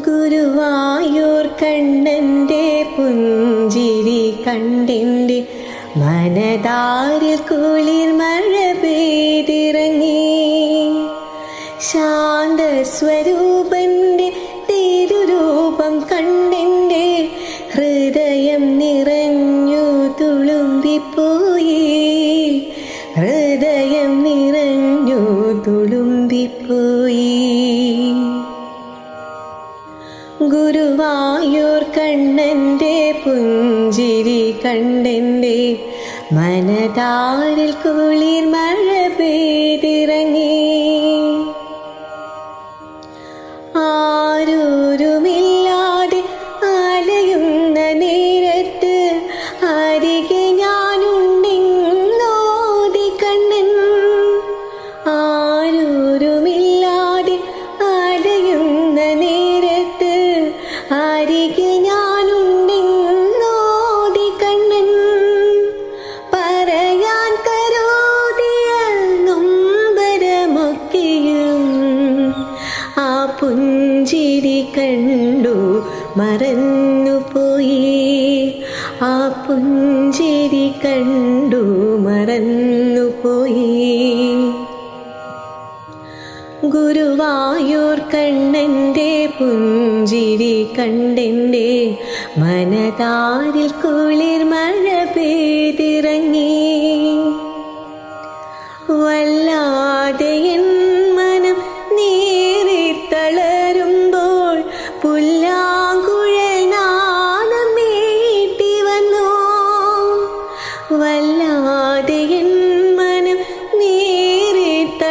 ഗുരുവായൂർ കണ്ണൻ്റെ പുഞ്ചിരി കണ്ടെൻ്റെ മനതാരിൽ കുളിർ മഴ പെയ്തിറങ്ങി. ശാന്തസ്വരൂപൻ്റെ തിരുരൂപം കണ്ടെൻ്റെ ഹൃദയം നിറഞ്ഞു തുളുമ്പിപ്പോയി. ഹൃദയം നിറഞ്ഞു തുളുമ്പിപ്പോയി. ഗുരുവായൂർ കണ്ണൻ്റെ പുഞ്ചിരി കണ്ടെൻ്റെ മനതാരിൽ കുളിർ മഴ പെയ്തിറങ്ങി. ആരൂരുമില്ലാതെ അലയുന്ന നേരത്ത് അരികെ ഞാനുണ്ടെന്നോതി കണ്ണൻ. ആരൂരുമില്ലാതെ അലയുന്ന നേരത്ത് അരികെ ഞാനുണ്ടെന്നോതി കണ്ണൻ. പറയാൻ കരുതിയ നൊമ്പരമൊക്കെയും ആ പുഞ്ചിരി കണ്ടു മറന്നുപോയി. ആ പുഞ്ചിരി കണ്ടു മറന്നുപോയി. ഗുരുവായൂർ കണ്ണൻ്റെ പുഞ്ചിരി കണ്ടെൻ്റെ മനതാരിൽ കുളിർ മഴ പെയ്തിറങ്ങി. വല്ലാതെ എൻ മനം നീറിത്തളരുമ്പോൾ പുല്ലാങ്കുഴൽ നാദം മീട്ടി വന്നു. വല്ലാതെ എൻ മനം നീറിത്തളരുമ്പോൾ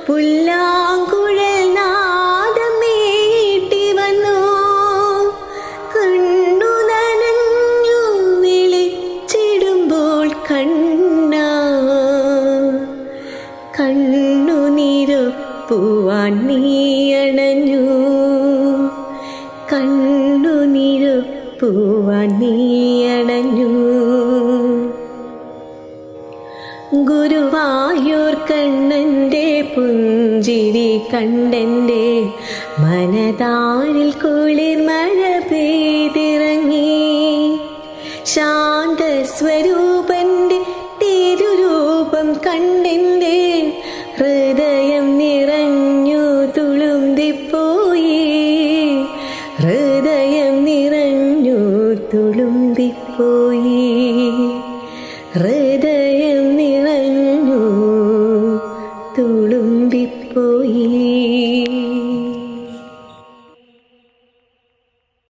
പുല്ലാങ്കുഴൽ നാദം മീട്ടി വന്നു. കണ്ണു നനഞ്ഞു വിളിച്ചിടുമ്പോൾ കണ്ണാ കണ്ണുനീരൊപ്പുവാൻ നീയണഞ്ഞു. കണ്ണുനീരൊപ്പുവാൻ നീയണഞ്ഞു. ഗുരുവായൂർ കണ്ണൻ്റെ പുഞ്ചിരി കണ്ടെൻ്റെ മനതാരിൽ കുളിർ മഴ പെയ്തിറങ്ങി. ശാന്തസ്വരൂപൻ്റെ തിരുരൂപം കണ്ടെൻ്റെ ഹൃദയം നിറഞ്ഞു തുളുമ്പിപ്പോയി. ഹൃദയം നിറഞ്ഞു തുളുമ്പിപ്പോയി. ഹൃദയം നിറഞ്ഞു തുളുമ്പിപ്പോയി.